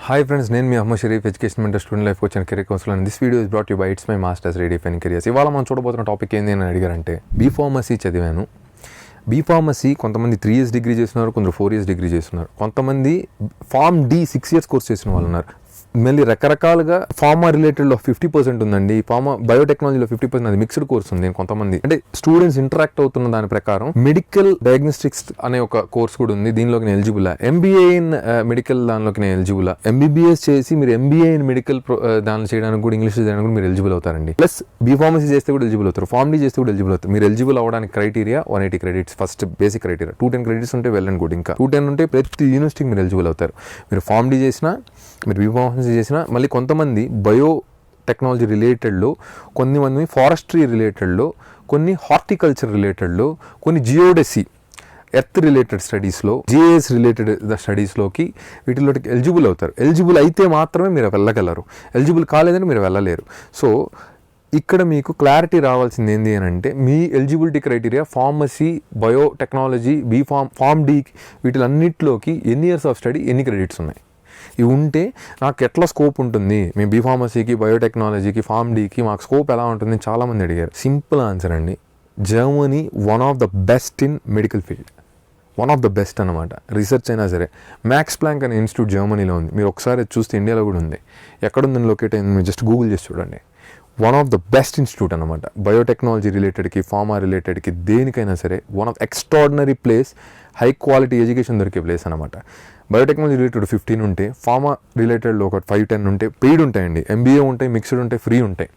Hi friends, నేను మీ Ahmed Sharif, education mentor, student life coach and career counsellor. And this video is brought you by it's my masters redefining careers. ఇవాళ మనం చూడబోతున్న topic ఏంది అని అడిగారంటే, B Pharmacy చదివాను. B Pharmacy కొంతమంది 3 years degree చేస్తున్నారు, కొందరు 4 years డిగ్రీ చేస్తున్నారు, కొంతమంది ఫార్మ్ డి 6 years కోర్స్ చేసిన వాళ్ళు ఉన్నారు. మళ్ళీ రకరకాలుగా ఫార్మా రిలేటెడ్లో 50% ఉందండి, ఫార్మా బయోటెక్నాలజీలో 50% అది మిక్స్డ్ కోర్స్ ఉంది. కొంతమంది అంటే స్టూడెంట్స్ ఇంటరాక్ట్ అవుతున్న దాని ప్రకారం మెడికల్ డయాగ్నోస్టిక్స్ అనే ఒక కోర్స్ కూడా ఉంది, దీనిలోకి నేను ఎలిజిబుల్. ఎంబీఏ ఇన్ మెడికల్ దానిలోకి నేను ఎలిజిబుల్. ఎంబీబీఎస్ చేసి మీరు ఎంబీఏ ఇన్ మెడికల్ దానిలో చేయడానికి కూడా, ఇంగ్లీష్ చేయడానికి కూడా మీరు ఎలిజిబుల్ అవుతారండి. ప్లస్ బీఫార్మసీ చేస్తే కూడా ఎలిజిబుల్ అవుతారు, ఫార్మ్ డి చేస్తే కూడా ఎలిజిబుల్ అవుతారు. మీరు ఎలిజిబుల్ అవ్వడానికి criteria 180 credits first basic criteria. 210 credits ఉంటే వెల్ అండ్ గుడ్. ఇంకా 210 ఉంటే ప్రతి యూనివర్సిటీకి మీరు ఎలిజిబుల్ అవుతారు. మీరు ఫార్మ్ డి చేసినా, మీరు బీఫార్మసీ చేసినా. మళ్ళీ కొంతమంది బయో టెక్నాలజీ రిలేటెడ్లో, కొంతమంది ఫారెస్ట్రీ రిలేటెడ్లో, కొన్ని హార్టికల్చర్ రిలేటెడ్లో, కొన్ని జియోడెసీ ఎర్త్ రిలేటెడ్ స్టడీస్లో, జిఏఎస్ రిలేటెడ్ స్టడీస్లోకి వీటిలోకి ఎలిజిబుల్ అవుతారు. ఎలిజిబుల్ అయితే మాత్రమే మీరు వెళ్ళగలరు, ఎలిజిబుల్ కాలేదని మీరు వెళ్ళలేరు. సో ఇక్కడ మీకు క్లారిటీ రావాల్సింది ఏంటి అని అంటే, మీ eligibility criteria pharmacy, biotechnology, pharm D వీటిలన్నిటిలోకి ఎన్ని ఇయర్స్ ఆఫ్ స్టడీ, ఎన్ని క్రెడిట్స్ ఉన్నాయి, ఇవి ఉంటే నాకు ఎట్లా స్కోప్ ఉంటుంది, మేము బీఫార్మసీకి, బయోటెక్నాలజీకి, ఫార్మ్ డీకి మాకు స్కోప్ ఎలా ఉంటుంది చాలామంది అడిగారు. సింపుల్ ఆన్సర్ అండి, Germany one of the best in medical field, one of the best అనమాట. రీసెర్చ్ అయినా సరే మ్యాక్స్ ప్లాంక్ అనే ఇన్స్టిట్యూట్ జర్మనీలో ఉంది. మీరు ఒకసారి చూస్తే ఇండియాలో కూడా ఉంది. ఎక్కడుందని లొకేట్ అయింది మీరు జస్ట్ గూగుల్ చేసి చూడండి. One of the best institute అనమాట. బయోటెక్నాలజీ రిలేటెడ్కి, ఫార్మా రిలేటెడ్కి, దేనికైనా సరే one of extraordinary place, high quality education దొరికే ప్లేస్ అనమాట. బయోటెక్నాలజీ రిలేటెడ్ 15 ఉంటే, ఫార్మా రిలేటెడ్లో ఒక 5-10 ఉంటే, పెయిడ్ ఉంటాయండి. ఎంబీఏ ఉంటాయి, మిక్స్డ్ ఉంటాయి, ఫ్రీ ఉంటాయి.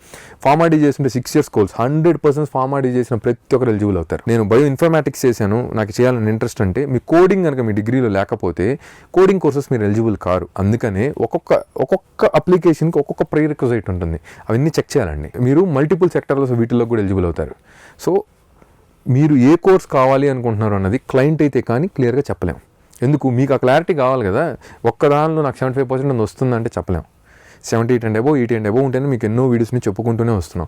ఫార్మా డీ చేస్తుంటే 6 years కోర్స్, 100% ఫార్మా డీ చేసిన ప్రతి ఒక్కరు ఎలిజిబుల్ అవుతారు. నేను బయో ఇన్ఫర్మాటిక్స్ చేశాను, నాకు చేయాలని ఇంట్రెస్ట్ అంటే, మీ కోడింగ్ కనుక మీ డిగ్రీలో లేకపోతే కోడింగ్ కోర్సెస్ మీరు ఎలిజిబుల్ కారు. అందుకనే ఒక్కొక్క అప్లికేషన్కి ఒక్కొక్క ప్రీ రిక్వజైట్ ఉంటుంది, అవన్నీ చెక్ చేయాలండి. మీరు మల్టిపుల్ సెక్టర్లో వీటిల్లో కూడా ఎలిజిబుల్ అవుతారు. సో మీరు ఏ కోర్స్ కావాలి అనుకుంటున్నారు అన్నది క్లయింట్ అయితే కానీ క్లియర్గా చెప్పలేము. ఎందుకు, మీకు ఆ క్లారిటీ కావాలి కదా. ఒక్క దానిలో నాకు 75% వస్తుందంటే చెప్పలేం. 78 and above, 80 and above ఉంటేనే మీకు ఎన్నో వీడియోస్ని చెప్పుకుంటూనే వస్తున్నాం.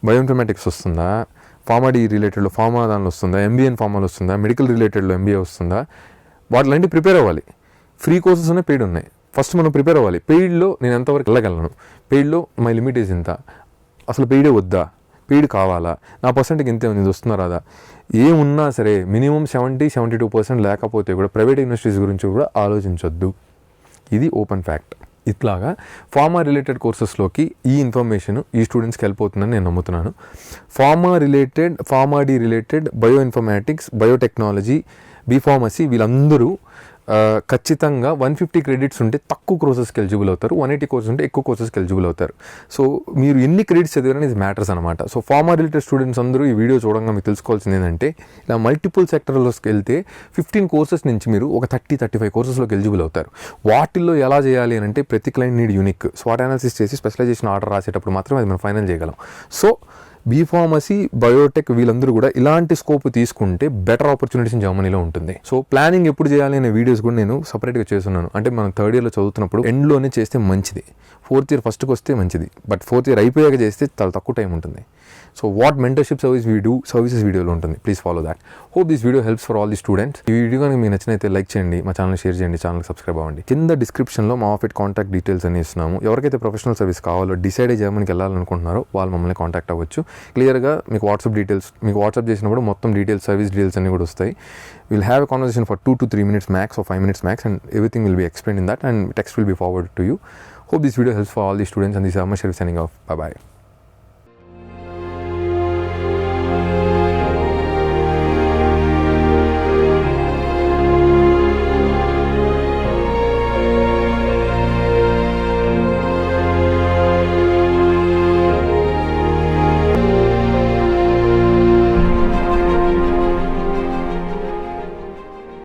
బయో ఇన్ఫర్మాటిక్స్ వస్తుందా, ఫార్మా డి రిలేటెడ్లో ఫార్మా దానిలో వస్తుందా, ఎంబీఏ ఫార్మాలో వస్తుందా, మెడికల్ రిలేటెడ్లో ఎంబీఏ వస్తుందా, వాటిలాంటి ప్రిపేర్ అవ్వాలి. ఫ్రీ కోర్సెస్ ఉన్నాయి, పెయిడ్ ఉన్నాయి. ఫస్ట్ మనం ప్రిపేర్ అవ్వాలి. పెయిడ్లో నేను ఎంతవరకు వెళ్ళగలను, పెయిడ్లో మై లిమిట్ ఈజ్ ఇంత, అసలు పెయిడే వద్దా, పెయిడ్ కావాలా, నా పర్సెంట్కి ఇంతే ఉంది, ఇది వస్తుందా రాదా, ఏమున్నా సరే మినిమం 70-72% లేకపోతే కూడా ప్రైవేట్ యూనివర్సిటీస్ గురించి కూడా ఆలోచించొద్దు. ఇది ఓపెన్ ఫ్యాక్ట్. ఇట్లాగా ఫార్మా రిలేటెడ్ కోర్సెస్లోకి ఈ ఇన్ఫర్మేషన్ ఈ స్టూడెంట్స్కి వెళ్ళిపోతుందని నేను నమ్ముతున్నాను. Pharma related, pharma D related, bioinformatics, biotechnology, B pharmacy వీళ్ళందరూ ఖచ్చితంగా 150 credits ఉంటే తక్కువ కోర్సెస్కి ఎలిజిబుల్ అవుతారు, 180 కోర్సెస్ ఉంటే ఎక్కువ కోర్సెస్కి ఎలిజిబుల్ అవుతారు. సో మీరు ఎన్ని క్రెడిట్స్ చదివారని ఇది మ్యాటర్స్ అనమాట. సో ఫార్మా రిలేటెడ్ స్టూడెంట్స్ అందరూ ఈ వీడియో చూడంగా మీకు తెలుసుకోవాల్సింది ఏంటంటే, ఇలా మల్టిపుల్ సెక్టర్లోకి వెళ్తే 15 కోర్సెస్ నుంచి మీరు ఒక 30-35 కోర్సెస్లోకి ఎలిజిబుల్ అవుతారు. వాటిల్లో ఎలా చేయాలి అని అంటే, ప్రతి client need unique. Swat analysis చేసి స్పెషలైజేషన్ ఆర్డర్ రాసేటప్పుడు మాత్రమే అది మనం ఫైనల్ చేయగలం. సో బీఫార్మసీ, బయోటెక్ వీళ్ళందరూ కూడా ఇలాంటి స్కోప్ తీసుకుంటే బెటర్ ఆపర్చునిటీస్ ఇన్ జర్మనీలో ఉంటుంది. సో ప్లానింగ్ ఎప్పుడు చేయాలి అనే వీడియోస్ కూడా నేను సపరేట్గా చేస్తున్నాను. అంటే మనం 3rd yearలో చదువుతున్నప్పుడు ఎండ్లోనే చేస్తే మంచిది, 4th year ఫస్ట్కి వస్తే మంచిది, బట్ 4th year అయిపోయాక చేస్తే చాలా తక్కువ టైం ఉంటుంది. సో వాట్ మెంటర్షిప్ సర్వీసెస్ వీడియోలో ఉంటుంది. Please follow that. Hope this video helps for all the students. ఈ వీడియో కనుక మీకు నచ్చినైతే లైక్ చేయండి, మా ఛానల్ షేర్ చేయండి, ఛానల్ సబ్స్క్రైబ్ అవ్వండి. కింద డిస్క్రిప్షన్లో మా ఆఫీట్ కాంటాక్ట్ డీటెయిల్స్ అని ఇస్తున్నాము. ఎవరికైతే ప్రొఫెషనల్ సర్వీస్ కావాలో, డిసైడ్ అయ్యి జర్మనీకి వెళ్ళాలనుకుంటున్నారో వాళ్ళు మమ్మల్ని కాంటాక్ట్ అవ్వచ్చు. క్లియర్గా మీకు వాట్సాప్ డీటెయిల్స్, మీకు వాట్సాప్ చేసినప్పుడు మొత్తం డీటెయిల్స్, సర్వీస్ డీటెయిల్స్ అన్ని కూడా వస్తాయి. Will have a conversation for 2 to 3 minutes max or 5 minutes max, and everything will be explained in that, and text will be forwarded to you. Hope this video helps for all the students, and this is Ahmad Sharif signing off. Bye bye.